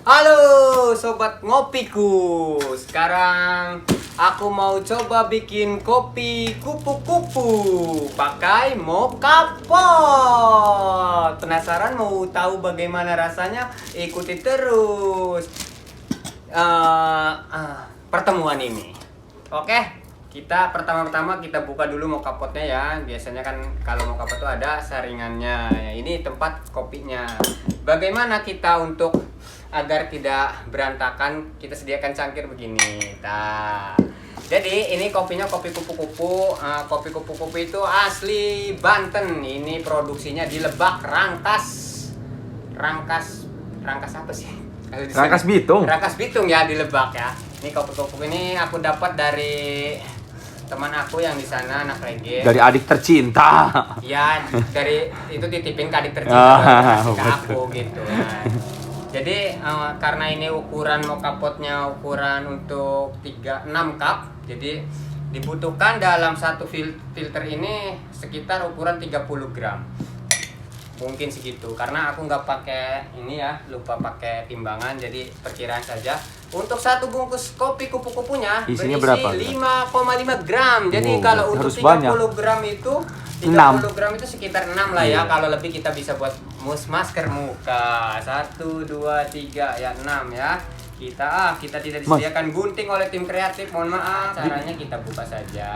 Halo sobat ngopiku. Sekarang aku mau coba bikin kopi kupu-kupu pakai mocha pot. Penasaran mau tahu bagaimana rasanya? Ikuti terus pertemuan ini. Oke. Pertama-tama kita buka dulu mocha potnya ya. Biasanya kan kalau mocha pot itu ada saringannya. Ini tempat kopinya. Bagaimana kita untuk agar tidak berantakan, kita sediakan cangkir begini. Jadi ini kopinya kopi kupu-kupu. Kopi kupu-kupu itu asli Banten. Ini produksinya di Lebak, Rangkas apa sih? Rangkas Bitung. Rangkas Bitung ya, di Lebak ya. Ini kopi kupu ini aku dapat dari teman aku yang di sana, anak reggae. Dari adik tercinta. Ya, dari itu titipin ke adik tercinta, kasih ke aku gitu ya. Jadi karena ini ukuran mocha potnya ukuran untuk 6 cup, jadi dibutuhkan dalam satu filter ini sekitar ukuran 30 gram. Mungkin segitu, karena aku nggak pakai ini ya, lupa pakai timbangan, jadi perkiraan saja. Untuk satu bungkus kopi kupu-kupunya isinya berisi berapa? 5,5 gram. Jadi kalau untuk 30 banyak. gram itu 30 gram itu sekitar 6 lah ya. Kalau lebih kita bisa buat masker muka. 1, 2, 3 ya 6 ya. Kita tidak disediakan gunting oleh tim kreatif. Mohon maaf. Caranya kita buka saja.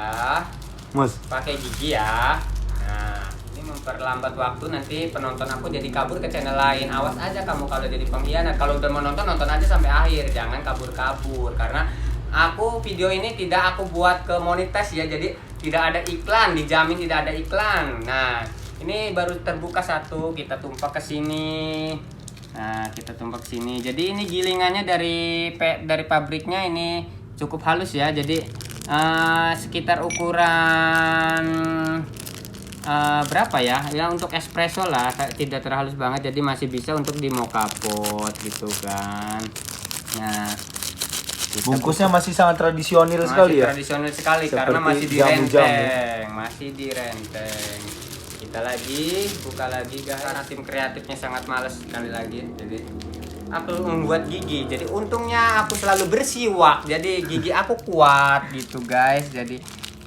Mas, Pakai gigi ya. Nah, ini memperlambat waktu, nanti penonton aku jadi kabur ke channel lain. Awas aja kamu kalau jadi pengkhianat. Kalau udah menonton, nonton aja sampai akhir. Jangan kabur-kabur, karena aku video ini tidak aku buat ke monetis ya. Jadi tidak ada iklan, dijamin tidak ada iklan. Nah, ini baru terbuka satu, kita tumpah ke sini. Nah, kita tumpah ke sini. Jadi ini gilingannya dari pabriknya ini cukup halus ya. Jadi sekitar ukuran berapa ya? Ya untuk espresso lah, tidak terlalu halus banget. Jadi masih bisa untuk di mocha pot gitu kan. Nah, bungkusnya masih sangat tradisional sekali ya. Tradisional sekali. Seperti karena masih jamu-jamu. direnteng. Kita lagi buka lagi guys. Karena tim kreatifnya sangat males sekali lagi. Jadi aku membuat gigi. Jadi untungnya aku selalu bersiwak. Jadi gigi aku kuat gitu guys. Jadi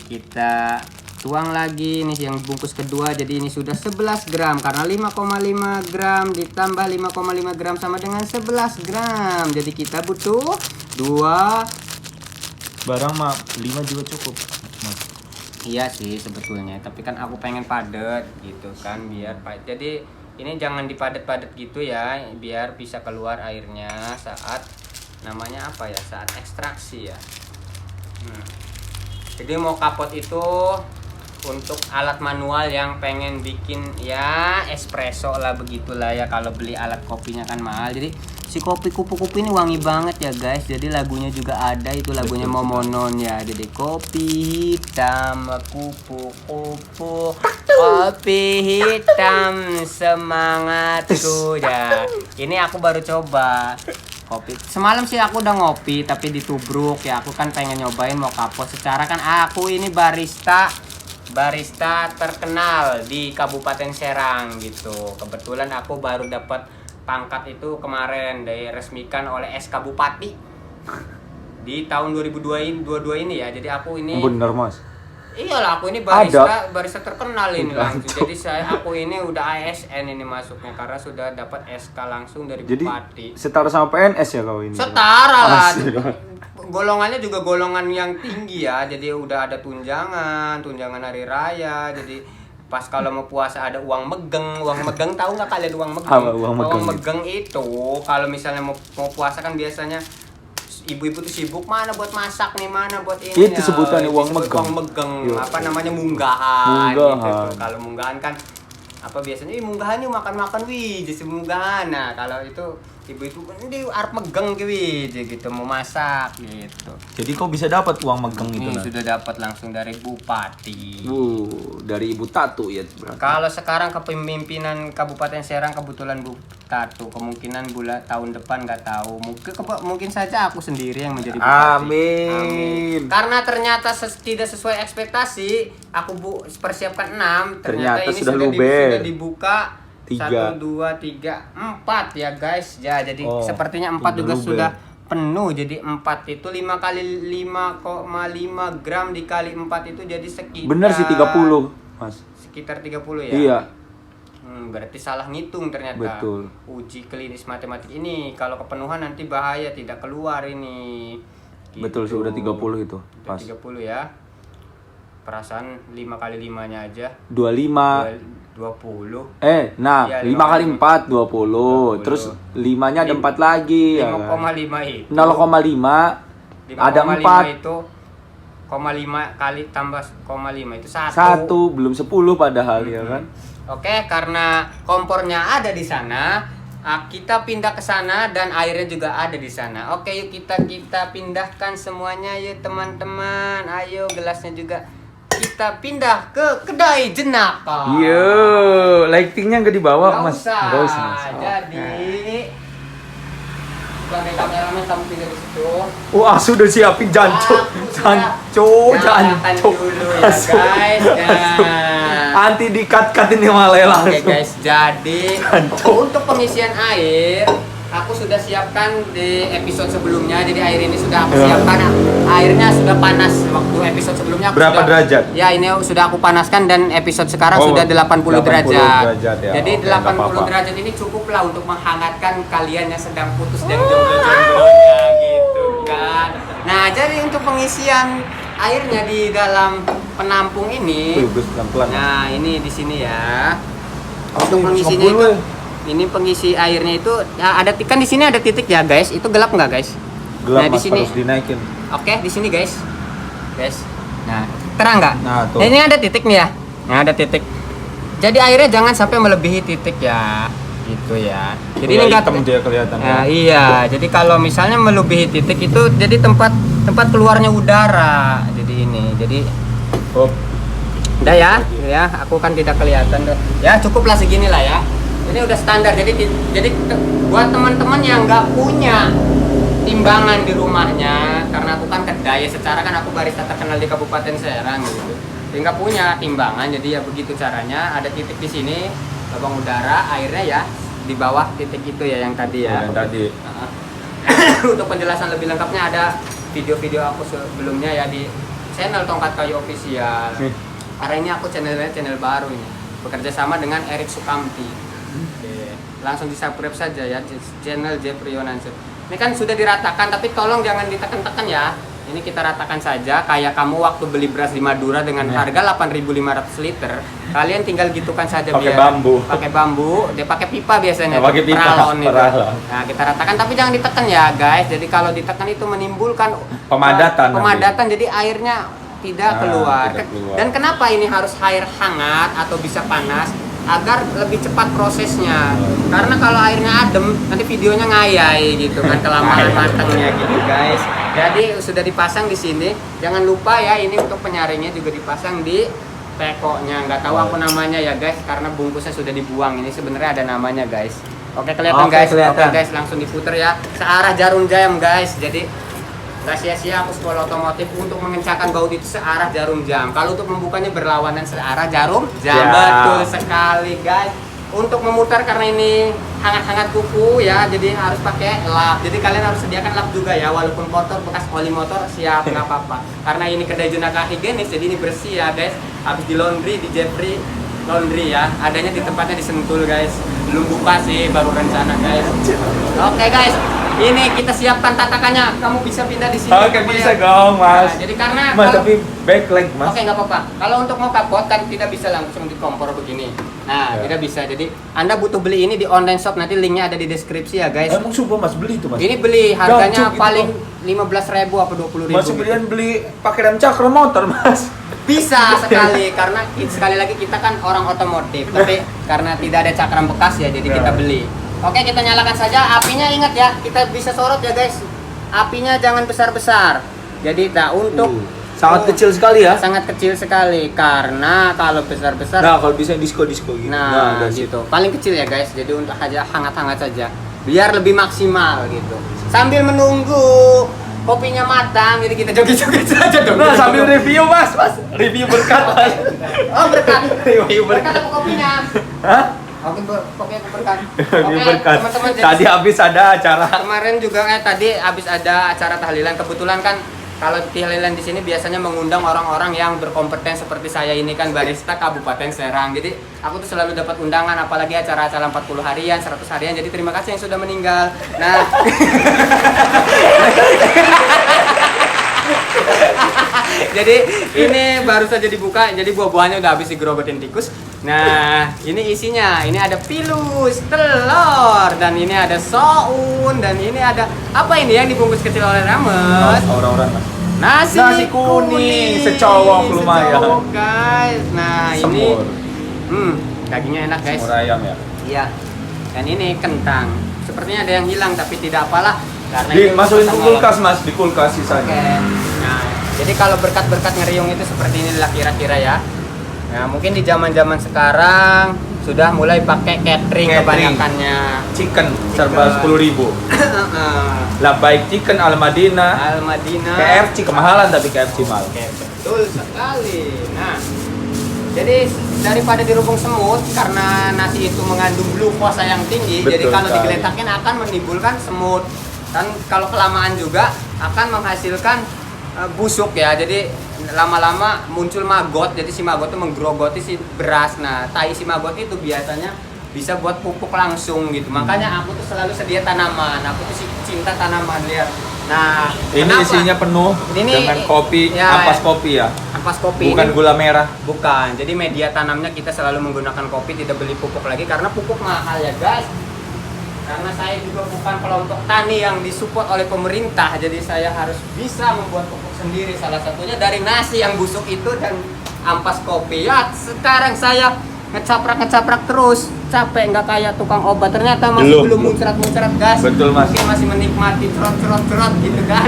kita tuang lagi nih yang bungkus kedua. Jadi ini sudah 11 gram karena 5,5 gram ditambah 5,5 gram sama dengan 11 gram. Jadi kita butuh 2 barang mah 5 juga cukup, Mas. Iya sih sebetulnya, tapi kan aku pengen padat gitu kan, biar jadi ini jangan dipadat-padat gitu ya, biar bisa keluar airnya saat namanya apa ya, saat ekstraksi ya. Jadi mocha pot itu untuk alat manual yang pengen bikin ya espresso lah, begitulah ya. Kalau beli alat kopinya kan mahal. Jadi si kopi kupu-kupu ini wangi banget ya guys. Jadi lagunya juga ada, itu lagunya Momonon ya. Jadi kopi hitam kupu-kupu, kopi hitam semangatku ya. Ini aku baru coba kopi. Semalam sih aku udah ngopi tapi ditubruk ya. Aku kan pengen nyobain mocha pot. Secara kan aku ini barista terkenal di Kabupaten Serang gitu. Kebetulan aku baru dapat pangkat itu kemarin, diresmikan oleh SK Bupati di tahun 2022 ini ya. Jadi aku ini Bener, Mas. Iyalah, aku ini barista terkenal ini langsung. Jadi aku ini udah ASN ini masuknya karena sudah dapat SK langsung dari Bupati. Jadi setara sama PNS ya kau ini? Setara lah. Golongannya juga golongan yang tinggi ya. Jadi udah ada tunjangan hari raya. Jadi pas kalau mau puasa ada uang megeng. Uang megeng tahu nggak kalian uang megeng? Uang megeng itu kalau misalnya mau puasa kan biasanya ibu-ibu tuh sibuk, mana buat masak nih, mana buat ini. Itu sebutannya uang megeng. Uang megeng. Apa namanya, munggahan. Gitu. Kalau munggahan kan apa biasanya munggahan yuk makan-makan wih, jadi munggahan. Nah, kalau itu ibu-ibu ini arep megeng gitu mau masak gitu. Jadi kau bisa dapat uang megeng itu? Sudah dapat langsung dari Bupati. Dari Ibu Tatu ya berarti. Kalau sekarang kepemimpinan Kabupaten Serang kebetulan Bu Tatu, kemungkinan tahun depan nggak tahu. Mungkin saja aku sendiri yang menjadi Bupati. Amin. Karena ternyata tidak sesuai ekspektasi, aku persiapkan 6, ternyata ini sudah dibuka 3. 1, 2, 3, 4 ya guys. Ya, jadi Oh, sepertinya 4 juga luber. sudah penuh. Jadi 4 itu 5 kali 5,5 gram dikali 4 itu jadi sekitar Bener sih 30, Mas. Sekitar 30 ya? Iya. Berarti salah ngitung ternyata. Betul. Uji klinis matematik ini kalau kepenuhan nanti bahaya, tidak keluar ini. Gitu. Betul sih udah 30 itu. Udah Pas. 30 ya. Perasaan 5 kali 5-nya aja 25. 20. Nah, Iya, 5 kali 4 20. Terus 5-nya ada 4 lagi ya. 5,5 itu. 0,5 ada 4. 5,5 itu 0,5 kali tambah 0,5 itu 1. 1 belum 10 padahal ya kan. Oke, karena kompornya ada di sana, kita pindah ke sana dan airnya juga ada di sana. Oke, yuk kita pindahkan semuanya yuk teman-teman. Ayo gelasnya juga kita pindah ke kedai jenaka. Yo, lightingnya nggak dibawa, Nggak Mas. usah. Nggak usah, Mas. Jadi sebagai kameramen kamu pindah di situ. Wah, sudah siapin jancuk. Jancuk. Nyalakan dulu ya Masuk. guys. Anti di-cut-cut ini malah langsung. Oke guys, jadi untuk pengisian air aku sudah siapkan di episode sebelumnya. Jadi air ini sudah aku siapkan. Airnya sudah panas waktu episode sebelumnya. Berapa derajat? Ya, ini sudah aku panaskan dan episode sekarang sudah 80 80 derajat. derajat ya. Jadi Oke, 80 nggak apa-apa. derajat ini cukuplah untuk menghangatkan kalian yang sedang putus dan jomblo-jomblonya gitu kan. Nah, jadi untuk pengisian airnya di dalam penampung ini. Gus pelan-pelan. Nah, ini di sini ya. Oh, Untuk pengisinya ngebul, itu, ya. ini pengisi airnya itu ya, ada kan di sini ada titik ya, guys. Itu gelap nggak, guys? Gelap, Nah, di Mas, sini. harus dinaikin. Oke, di sini, guys. Guys. Nah, terang nggak? Nah, tuh. Ini ada titik nih ya. Nah, ada titik. Jadi airnya jangan sampai melebihi titik ya. Gitu ya. Jadi ini enggak hitam dia kelihatan. Nah, iya. Jadi kalau misalnya melebihi titik itu jadi tempat keluarnya udara. Jadi ini. Jadi udah ya, aku kan tidak kelihatan tuh. Ya cukuplah segini lah ya. Ini udah standar. Jadi buat teman-teman yang nggak punya timbangan di rumahnya, karena aku kan kedai, secara kan aku barista terkenal di Kabupaten Serang gitu. Jadi nggak punya timbangan, jadi ya begitu caranya. Ada titik di sini, lubang udara, airnya ya di bawah titik itu ya yang tadi ya. Yang tadi. Untuk penjelasan lebih lengkapnya ada video-video aku sebelumnya ya di channel Tongkat Kayu Official. Karena ini aku channel baru ini, bekerja sama dengan Erik Sukamti. Oke. Langsung di subscribe saja ya channel Jeffrey Yonansur. Ini kan sudah diratakan, tapi tolong jangan ditekan-tekan ya. Ini kita ratakan saja, kayak kamu waktu beli beras di Madura dengan harga 8.500 liter, kalian tinggal gitukan saja Pakai biar bambu. pakai bambu, dia pakai pipa biasanya, Ya, pakai pipa, peralon itu. peralon. Nah, kita ratakan tapi jangan ditekan ya, guys. Jadi kalau ditekan itu menimbulkan Pemadatan pemadatan jadi airnya tidak Nah, keluar. tidak keluar. Dan kenapa ini harus air hangat atau bisa panas? Agar lebih cepat prosesnya. Karena kalau airnya adem, nanti videonya ngayai gitu kan, kelamaan matangnya gitu, guys. Jadi sudah dipasang di sini. Jangan lupa ya, ini untuk penyaringnya juga dipasang di tekonya. Nggak tahu apa namanya ya, guys, karena bungkusnya sudah dibuang. Ini sebenarnya ada namanya, guys. Oke, kelihatan Oke, guys. kelihatan. Oke, guys, langsung diputer ya. Searah jarum jam, guys. Jadi gak sia-sia aku sekolah otomotif untuk mengencangkan baut itu searah jarum jam. Kalau untuk membukanya berlawanan searah jarum jam. Ya. Betul sekali, guys. Untuk memutar karena ini hangat-hangat kuku ya, jadi harus pakai lap. Jadi kalian harus sediakan lap juga ya, walaupun kotor bekas oli motor siap nggak apa-apa. Karena ini kedai jenaka higienis, jadi ini bersih ya, guys. Habis di laundry di Jeffrey Laundry ya, adanya di tempatnya di Sentul, guys. Belum buka sih, baru rencana, guys. Oke, guys. Ini kita siapkan tatakannya. Kamu bisa pindah di sini. Oke, Kamu bisa lihat. dong, Mas. Nah, jadi karena Mas, kalau- tapi backlight, Mas. Oke, nggak apa-apa. Kalau untuk mau kapot kan tidak bisa langsung di kompor begini. Nah, Ya. tidak bisa. Jadi Anda butuh beli ini di online shop. Nanti linknya ada di deskripsi ya, guys. Emang sumpah Mas beli itu, Mas. Ini beli harganya Gancuk gitu, paling Bang. 15.000 apa 20.000. Mas kemudian beli pakai rem cakra motor, Mas. Bisa sekali karena sekali lagi kita kan orang otomotif. Tapi karena tidak ada cakram bekas ya, jadi kita beli. Oke, kita nyalakan saja. Apinya ingat ya, kita bisa sorot ya, guys. Apinya jangan besar-besar. Jadi untuk Sangat kecil sekali ya. sangat kecil sekali karena kalau besar-besar Nah, kalau bisa disco-disco gitu. nah that's it. gitu paling kecil ya, guys. Jadi untuk aja hangat-hangat saja biar lebih maksimal gitu. Sambil menunggu kopinya matang, jadi kita joget-joget saja dong. Nah, sambil review, Mas. Review berkat, Mas. Oh, berkat. Review Berkat berkat. apa kopinya? Hah? Oke, kopi aku berkat. Diberkat. Teman-teman, jadi Tadi habis ada acara. kemarin juga tadi habis ada acara tahlilan. Kebetulan kan kalau tahlilan di sini biasanya mengundang orang-orang yang berkompeten seperti saya ini kan barista Kabupaten Serang. Jadi aku tuh selalu dapat undangan, apalagi acara-acara 40 harian, 100 harian. Jadi terima kasih yang sudah meninggal. Nah, jadi ini baru saja dibuka, jadi buah-buahnya udah habis digerogotin tikus. Nah, ini isinya, ini ada pilus, telur, dan ini ada soun, dan ini ada apa ini yang dibungkus kecil oleh Rames? Orang-orang. Nasi kuning, secowok lumayan. Secowok, guys. Nah, Semur. ini dagingnya enak, guys. Semur ayam ya. Iya. Dan ini kentang. Sepertinya ada yang hilang tapi tidak apalah karena ini Dimasukin ke pesan kulkas Mas, di kulkas Oke. sisanya. Nah, jadi kalau berkat-berkat ngeriung itu seperti inilah kira-kira ya. Nah, mungkin di zaman-zaman sekarang sudah mulai pakai catering kebanyakannya. Chicken serba 10.000. Lah baik chicken Al-Madinah, Al-Madinah. KFC kemahalan tapi KFC mahal. Oke, betul sekali. Nah, jadi daripada dirubung semut karena nasi itu mengandung glukosa yang tinggi, Betul jadi kalau sekali. digeletakin akan menimbulkan semut. Dan kalau kelamaan juga akan menghasilkan busuk ya. Jadi lama-lama muncul maggot. Jadi si maggot itu menggerogoti si beras. Nah, tai si maggot itu biasanya bisa buat pupuk langsung gitu. Makanya aku tuh selalu sedia tanaman. Aku tuh cinta tanaman, lihat. Nah, Ini kenapa? isinya penuh Ini dengan kopi, ya, ampas kopi ya. ampas kopi Bukan ini gula merah. bukan. Jadi media tanamnya kita selalu menggunakan kopi, tidak beli pupuk lagi karena pupuk mahal ya, guys. Karena saya juga bukan kelompok tani yang disupport oleh pemerintah, jadi saya harus bisa membuat pupuk sendiri. Salah satunya dari nasi yang busuk itu dan ampas kopi. Ya, sekarang saya ngecaprak terus, capek nggak kayak tukang obat. Ternyata masih belum muncrat-muncrat, gas. Betul, Mas. Mungkin masih menikmati cerot gitu kan.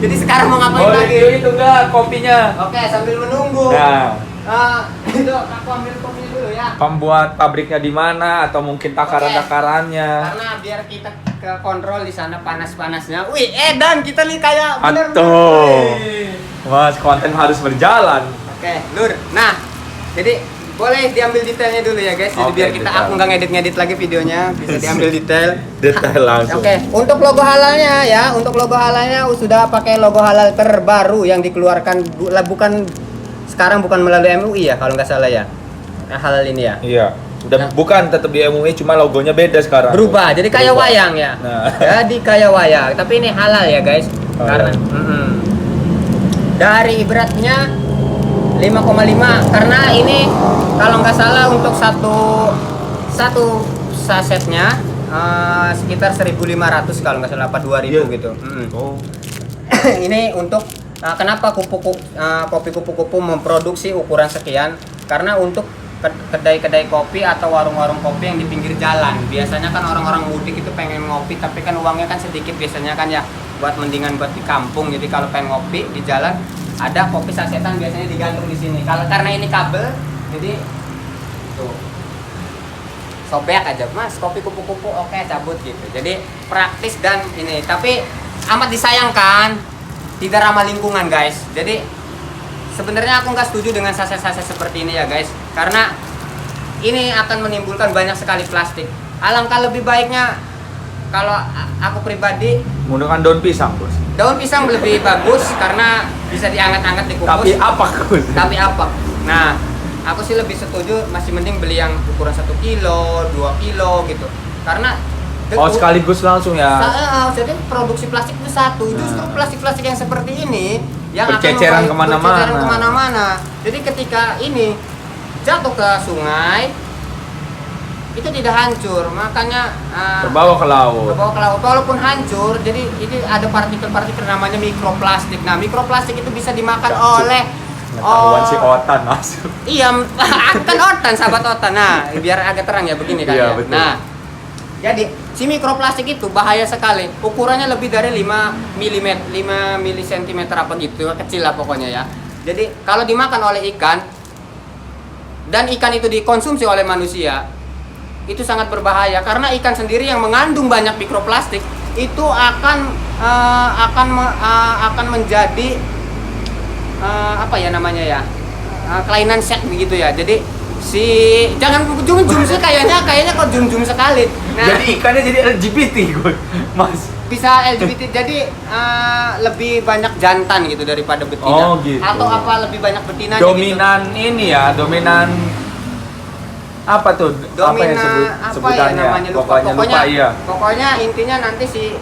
Jadi sekarang mau ngapain lagi? itu enggak kopinya. Oke, sambil menunggu. Nah, Itu aku ambil kopinya dulu ya. pembuat pabriknya di mana atau mungkin takaran-takarannya. Karena biar kita ke kontrol di sana panas-panasnya. Wih, dan kita nih kayak Atuh. Mas, konten harus berjalan. Oke, Lur. Nah, jadi boleh diambil detailnya dulu ya, guys. Jadi Oke, biar kita detail. aku nggak ngedit lagi videonya, bisa diambil detail. Detail langsung. Oke, untuk logo halalnya ya, untuk logo halalnya sudah pakai logo halal terbaru yang dikeluarkan bukan sekarang bukan melalui MUI ya kalau nggak salah ya. Nah, halal ini ya. Iya. Udah bukan tetap di MUI, cuma logonya beda sekarang. Berubah, jadi kayak Berubah. wayang ya. Nah. Jadi kayak wayang, tapi ini halal ya, guys. Karena dari beratnya 5,5 karena ini kalau nggak salah untuk satu sasetnya sekitar 1.500 kalau nggak salah apa 2.000 Iya. gitu. Oh. Ini untuk kenapa kopi kupu-kupu memproduksi ukuran sekian? Karena untuk kedai-kedai kopi atau warung-warung kopi yang di pinggir jalan. Biasanya kan orang-orang mudik itu pengen ngopi tapi kan uangnya kan sedikit biasanya kan ya, buat mendingan buat di kampung. Jadi kalau pengen ngopi di jalan ada kopi sasetan biasanya digantung di sini. Kalau karena ini kabel, jadi tuh sobek aja, Mas, kopi kupu-kupu oke cabut gitu. Jadi praktis dan ini, tapi amat disayangkan tidak ramah lingkungan, guys. Jadi sebenarnya aku nggak setuju dengan saset-saset seperti ini ya, guys, karena ini akan menimbulkan banyak sekali plastik. Alangkah lebih baiknya kalau aku pribadi Menggunakan daun pisang, Bos. daun pisang lebih bagus karena bisa diangkat-angkat dikukus. Tapi apa, Bos? Tapi apa? Nah, aku sih lebih setuju masih mending beli yang ukuran 1 kilo, 2 kilo gitu. Karena Oh, sekaligus langsung ya. jadi produksi plastik itu satu. Justru plastik-plastik yang seperti ini yang Berceceran akan kemana-mana. berceceran kemana-mana. Jadi ketika ini jatuh ke sungai itu tidak hancur, makanya Terbawa ke laut. terbawa ke laut. Walaupun hancur, jadi ini ada partikel-partikel namanya mikroplastik. Nah, mikroplastik itu bisa dimakan oleh Pengetahuan si Otan masuk. Iya, kan otan, sahabat otan. Nah, biar agak terang ya begini kan Iya, ya. betul. Nah, jadi si mikroplastik itu bahaya sekali. Ukurannya lebih dari 5 mm, 5 cm apa gitu, kecil lah pokoknya ya. Jadi kalau dimakan oleh ikan dan ikan itu dikonsumsi oleh manusia, itu sangat berbahaya karena ikan sendiri yang mengandung banyak mikroplastik itu akan menjadi apa ya namanya ya, kelainan seks begitu ya. Jadi jangan zoom sih kayaknya kok zoom sekali. Nah, Jadi ikannya jadi LGBT gue, Mas. bisa LGBT jadi lebih banyak jantan gitu daripada betina. Oh, gitu. Atau apa lebih banyak betina Dominan ini ya, dominan apa tuh? Dominan sebutannya? namanya Pokoknya lupa, iya. Pokoknya intinya nanti si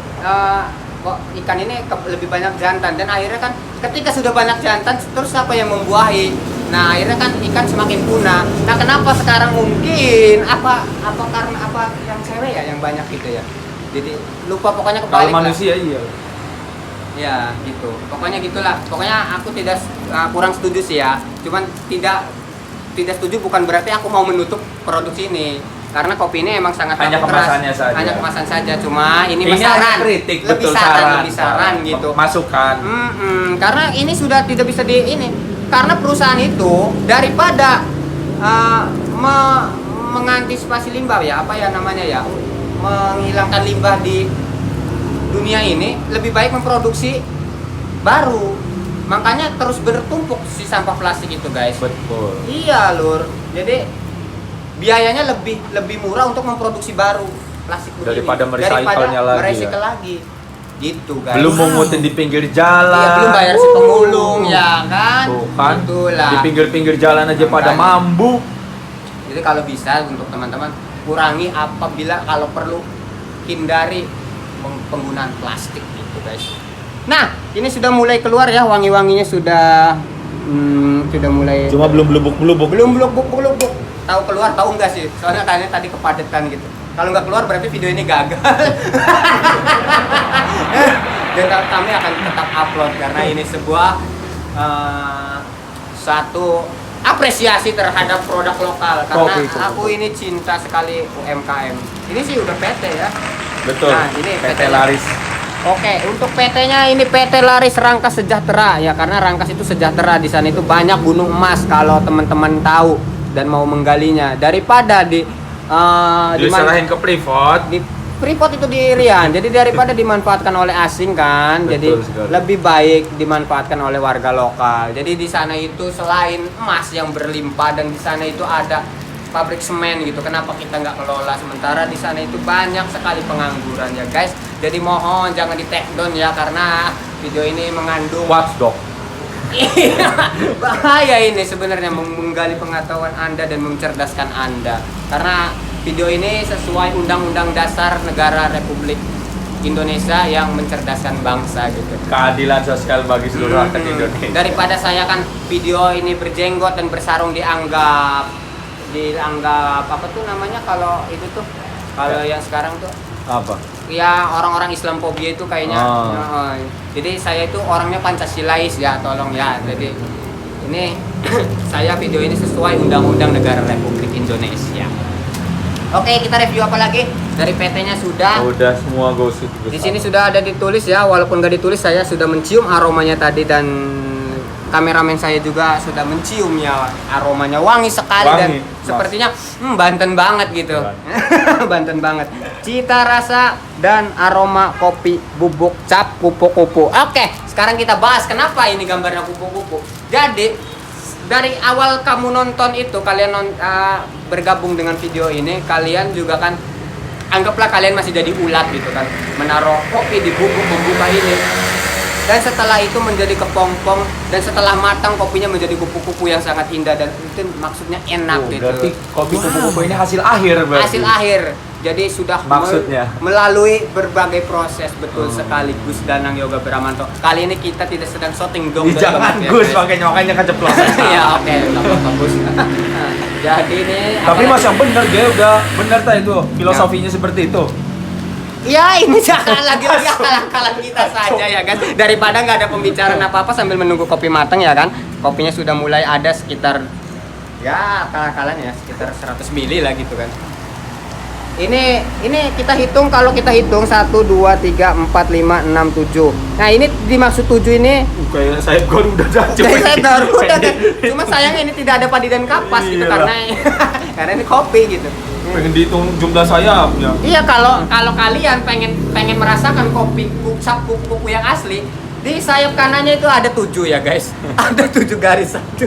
ikan ini lebih banyak jantan dan akhirnya kan ketika sudah banyak jantan terus apa yang membuahi. Nah, akhirnya kan ikan semakin punah. Nah, kenapa sekarang mungkin apa karena apa yang cewek ya yang banyak gitu ya. Jadi lupa pokoknya kebalik. Kalau manusia iya. Ya, gitu. Pokoknya gitulah. Pokoknya aku tidak kurang setuju sih ya. Cuman tidak setuju bukan berarti aku mau menutup produksi ini. Karena kopi ini emang sangat Hanya laku keras. kemasannya saja. Hanya kemasan saja. Cuma ini Ini saran. kritik, lebih betul lebih saran gitu. Masukan. Karena ini sudah tidak bisa ini. Karena perusahaan itu daripada mengantisipasi limbah ya, apa ya namanya ya? Menghilangkan limbah di dunia ini lebih baik memproduksi baru. Makanya terus bertumpuk si sampah plastik itu, guys. Betul. Iya, Lur. Jadi biayanya lebih murah untuk memproduksi baru plastik begini Daripada merecycle-nya lagi, merecycle lagi. Gitu, guys. Belum mengutin di pinggir jalan. Iya, belum bayar si pemulung ya kan. Tuh kan. Itulah. Di pinggir-pinggir jalan aja pada Makanya. mambu. Jadi kalau bisa untuk teman-teman kurangi apabila kalau perlu hindari penggunaan plastik gitu, guys. Nah, ini sudah mulai keluar ya wangi-wanginya sudah mulai Cuma belum belubuk-belubuk. belum belum tahu keluar tahu enggak sih? Soalnya kayaknya tadi kepadetan gitu. Kalau nggak keluar berarti video ini gagal. Dan kami akan tetap upload karena ini sebuah satu apresiasi terhadap produk lokal karena aku ini cinta sekali UMKM. Ini sih udah PT ya. Betul. Nah, ini PT Laris. Oke, untuk PT-nya ini PT Laris Rangkas Sejahtera ya, karena Rangkas itu sejahtera, di sana itu banyak gunung emas kalau teman-teman tahu dan mau menggalinya. Daripada diserahin ke Freeport. di Freeport itu di Rian. Jadi daripada dimanfaatkan oleh asing kan, Betul jadi sekali. lebih baik dimanfaatkan oleh warga lokal. Jadi di sana itu selain emas yang berlimpah dan di sana itu ada pabrik semen gitu. Kenapa kita nggak kelola? Sementara di sana itu banyak sekali pengangguran ya, guys. Jadi mohon jangan di take down ya karena video ini mengandung Watchdog. Iya, bahaya ini sebenarnya menggali pengetahuan Anda dan mencerdaskan Anda. Karena video ini sesuai Undang-Undang Dasar Negara Republik Indonesia yang mencerdaskan bangsa gitu. Keadilan sosial bagi seluruh rakyat Indonesia. Daripada saya kan video ini berjenggot dan bersarung dianggap apa tuh namanya kalau itu tuh kalau yang sekarang tuh Apa? ya orang-orang Islamophobia itu kayaknya jadi saya itu orangnya Pancasilais ya, tolong ya. Jadi ini saya video ini sesuai Undang-Undang Negara Republik Indonesia. Oke, kita review apa lagi? Dari PT-nya sudah. Udah semua gosip. Di sini sudah ada ditulis ya, walaupun nggak ditulis saya sudah mencium aromanya tadi dan kameramen saya juga sudah menciumnya, aromanya wangi sekali dan sepertinya Banten banget gitu. Banten banget. Cita rasa dan aroma kopi bubuk cap kupu-kupu. Oke, sekarang kita bahas kenapa ini gambarnya kupu-kupu. Jadi dari awal kamu nonton itu kalian bergabung dengan video ini, kalian juga kan anggaplah kalian masih jadi ulat gitu kan, menaruh kopi di bubuk membuka ini. Dan setelah itu menjadi kepompong dan setelah matang kopinya menjadi kupu-kupu yang sangat indah dan itu maksudnya enak gitu. Berarti kopi kupu-kupu ini hasil akhir berarti. Hasil akhir. Jadi sudah Maksudnya? melalui berbagai proses betul sekali Gus Danang Yoga Bramanto. Kali ini kita tidak sedang shooting dong. Jangan ya, Gus, guys. makanya keceplosan. Ya oke, nggak apa-apa Gus. Jadi ini Tapi Mas yang benar dia udah benar tak itu filosofinya seperti itu. ya ini jangan lagi-lagi akal-akalan kita saja ya kan. Daripada nggak ada pembicaraan apa-apa sambil menunggu kopi matang ya kan. Kopinya sudah mulai ada sekitar ya akal-akalan ya sekitar 100 ml lah gitu kan. Ini kita hitung, kalau kita hitung 1 2 3 4 5 6 7. Nah, ini dimaksud 7 ini Kayak saya gua udah jatuh. saya baru udah kan. Cuma sayangnya ini tidak ada padi dan kapas gitu karena ini kopi gitu. Pengen dihitung jumlah sayapnya. Iya, kalau kalian pengen merasakan kopi kupu-kupu yang asli, di sayap kanannya itu ada 7 ya guys. Ada 7 garis satu.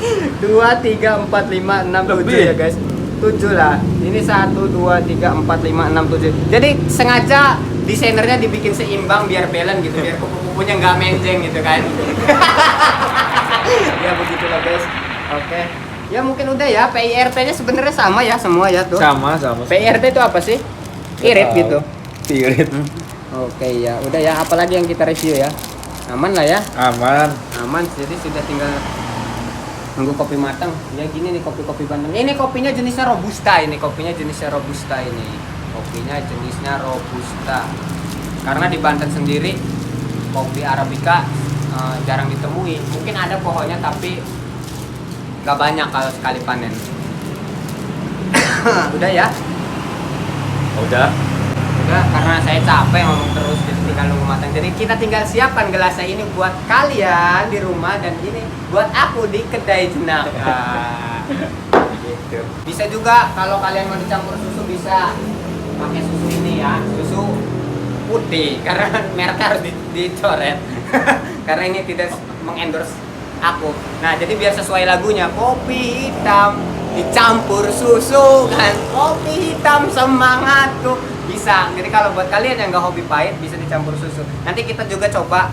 2, 3, 4, 5, 6, 7 Lebih. ya guys. 7 lah. Ini 1, 2, 3, 4, 5, 6, 7. Jadi sengaja desainernya dibikin seimbang biar balance gitu, biar kupu-kupunya nggak menjeng gitu kan. Ya begitulah guys. Oke. Ya mungkin udah ya. PIRT-nya sebenarnya sama ya semua ya tuh. Sama. PIRT itu apa sih? Irit Tahu. gitu. Irit. Oke ya. Udah ya. Apalagi yang kita review ya. Aman lah ya. Aman. Aman. Jadi sudah tinggal nunggu kopi matang. Ya gini nih kopi-kopi Bandung. Ini kopinya jenisnya robusta ini. Kopinya jenisnya robusta ini. Kopinya jenisnya robusta. Karena di Banten sendiri kopi arabica jarang ditemui. Mungkin ada pohonnya tapi nggak banyak kalau sekali panen. Udah ya. Udah. Udah karena saya capek ngomong terus jadi tinggal nunggu matang. Jadi kita tinggal siapkan gelasnya ini buat kalian di rumah dan ini buat aku di kedai jenaka. Gitu. Bisa juga kalau kalian mau dicampur susu bisa pakai susu ini ya, susu putih karena mereknya harus dicoret. Karena ini tidak mengendorse aku. Nah, jadi biar sesuai lagunya kopi hitam dicampur susu kan. Kopi hitam semangatku. Bisa. Jadi kalau buat kalian yang nggak hobi pahit bisa dicampur susu. Nanti kita juga coba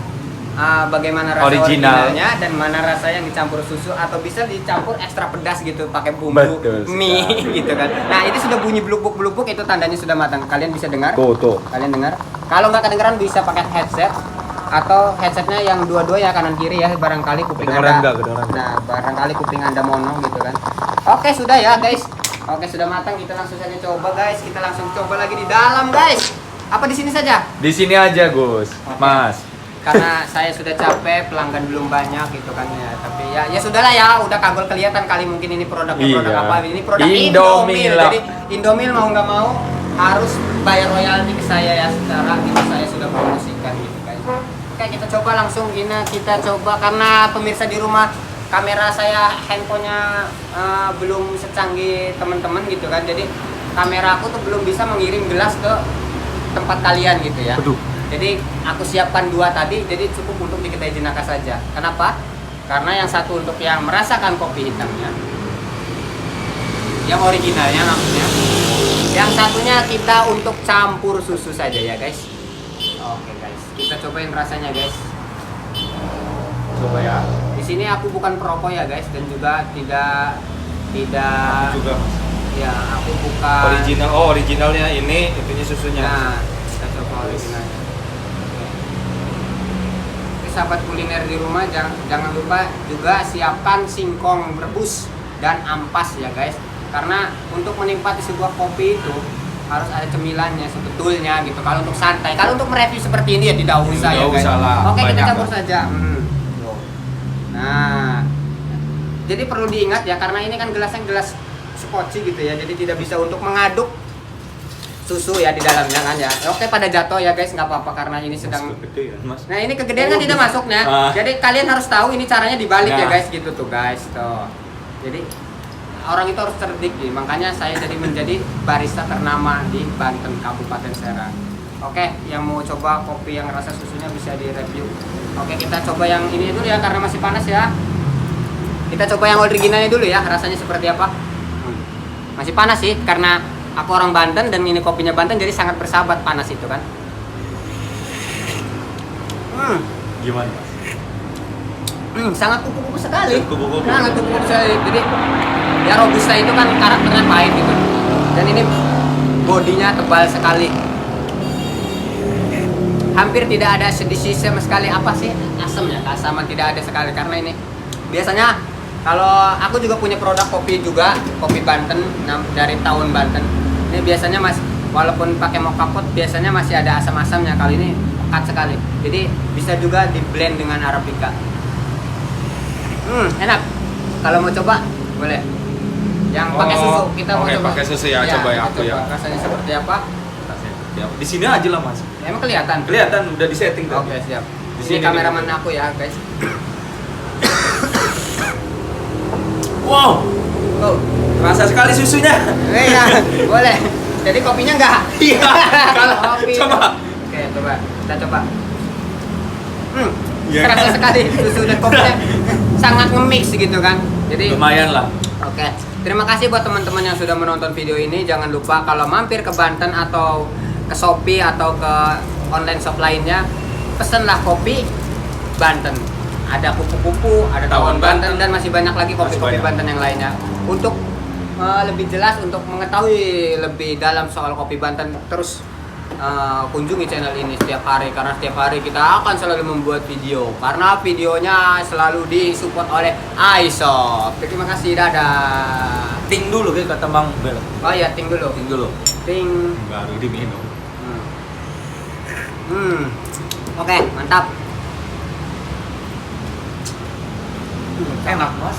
bagaimana rasa originalnya dan mana rasa yang dicampur susu atau bisa dicampur ekstra pedas gitu pakai bumbu Betul mie sekali. gitu kan. Nah, itu sudah bunyi blubuk-blubuk itu tandanya sudah matang. Kalian bisa dengar? Tuh. Kalian dengar? Kalau nggak kedengeran bisa pakai headset atau headsetnya yang dua-dua ya kanan kiri ya barangkali kuping Kedengeran anda. nggak? Kedengeran. Nah barangkali kuping anda mono gitu kan. Oke sudah ya guys. Oke sudah matang kita langsung saja coba guys. Kita langsung coba lagi di dalam guys. Apa di sini saja? Di sini aja, Gus. Oke. Mas. Karena saya sudah capek pelanggan belum banyak gitu kan ya. Tapi ya sudahlah ya udah kagol kelihatan kali mungkin ini produknya produk Iya. apa. Ini produk Indomil Indomil. lah. Jadi Indomil mau nggak mau harus bayar royalti ke saya ya secara itu saya sudah promosikan gitu guys. Oke kita coba langsung ini kita coba karena pemirsa di rumah kamera saya handphonenya belum secanggih teman-teman gitu kan. Jadi kamera aku tuh belum bisa mengirim gelas ke tempat kalian gitu ya. Aduh. Jadi aku siapkan 2 tadi, jadi cukup untuk di kedai jenaka saja. Kenapa? Karena yang satu untuk yang merasakan kopi hitamnya, yang originalnya maksudnya. Yang satunya kita untuk campur susu saja ya guys. Oke guys, kita cobain rasanya guys. Coba ya. Di sini aku bukan perokok ya guys dan juga tidak Juga, Mas. ya aku bukan Original. Oh, originalnya ini, itunya susunya. Nah, kita coba originalnya. Oke, sahabat kuliner di rumah jangan lupa juga siapkan singkong rebus dan ampas ya guys. Karena untuk menikmati sebuah kopi itu harus ada cemilannya sebetulnya gitu. Kalau untuk santai, kalau untuk mereview seperti ini ya tidak usah ya Tidak guys. usah lah, Oke, kita banyak campur lah. saja. Nah, jadi perlu diingat ya karena ini kan gelasnya gelas skoci gitu ya. Jadi tidak bisa untuk mengaduk susu ya di dalamnya kan ya. Oke pada jatuh ya guys nggak apa-apa karena ini sedang. Gede kan, Mas? Nah ini kegedean kan tidak masuknya. Jadi kalian harus tahu ini caranya dibalik ya Nah. guys gitu tuh guys tuh. Jadi orang itu harus cerdik nih. Makanya saya jadi menjadi barista ternama di Banten Kabupaten Serang. Oke yang mau coba kopi yang rasa susunya bisa direview. Oke kita coba yang ini dulu ya karena masih panas ya. Kita coba yang originalnya dulu ya rasanya seperti apa. Masih panas sih karena aku orang Banten dan ini kopinya Banten jadi sangat bersahabat panas itu kan. Gimana, Mas? Sangat kupu-kupu sekali. Kupu-kupu. Sangat kupu-kupu sekali. Jadi ya robusta itu kan karakternya pahit gitu. Dan ini bodinya tebal sekali. Hampir tidak ada sedikit sama sekali apa sih asamnya. Keasaman tidak ada sekali karena ini biasanya kalau aku juga punya produk kopi juga, kopi Banten dari tahun Banten. Ini biasanya walaupun pakai mocha pot biasanya masih ada asam-asamnya. Kali ini pekat sekali. Jadi bisa juga di blend dengan arabica. Enak. Kalau mau coba boleh. Yang pakai susu kita mau oke, coba. pakai susu ya, coba ya kita aku ya. coba. Rasanya seperti apa? Di sini aja lah, Mas. Emang kelihatan? Kelihatan udah di setting Oke, tadi. siap. Di Ini sini kameraman nih. aku ya, guys. Wow, Oh, terasa sekali susunya. ya, boleh. Jadi kopinya enggak? Iya. Kalau Kopi. coba. Oke, coba. Kita coba. Iya. Terasa sekali susu dan kopinya sangat nge-mix gitu kan. Jadi lumayan lah. oke, terima kasih buat teman-teman yang sudah menonton video ini. Jangan lupa kalau mampir ke Banten atau ke Shopee atau ke online shop lainnya, pesenlah kopi Banten. Ada kupu-kupu, ada tawon Banten, dan masih banyak lagi kopi-kopi Banten yang lainnya. Untuk lebih jelas, untuk mengetahui lebih dalam soal kopi Banten, terus kunjungi channel ini setiap hari, karena setiap hari kita akan selalu membuat video, karena videonya selalu disupport oleh iShop. Terima kasih, dadah. Ting dulu kayak kata Bang Bel. Oh iya, ting dulu. Ting dulu. Ting. Baru diminum. Oke, mantap. Enak, Mas.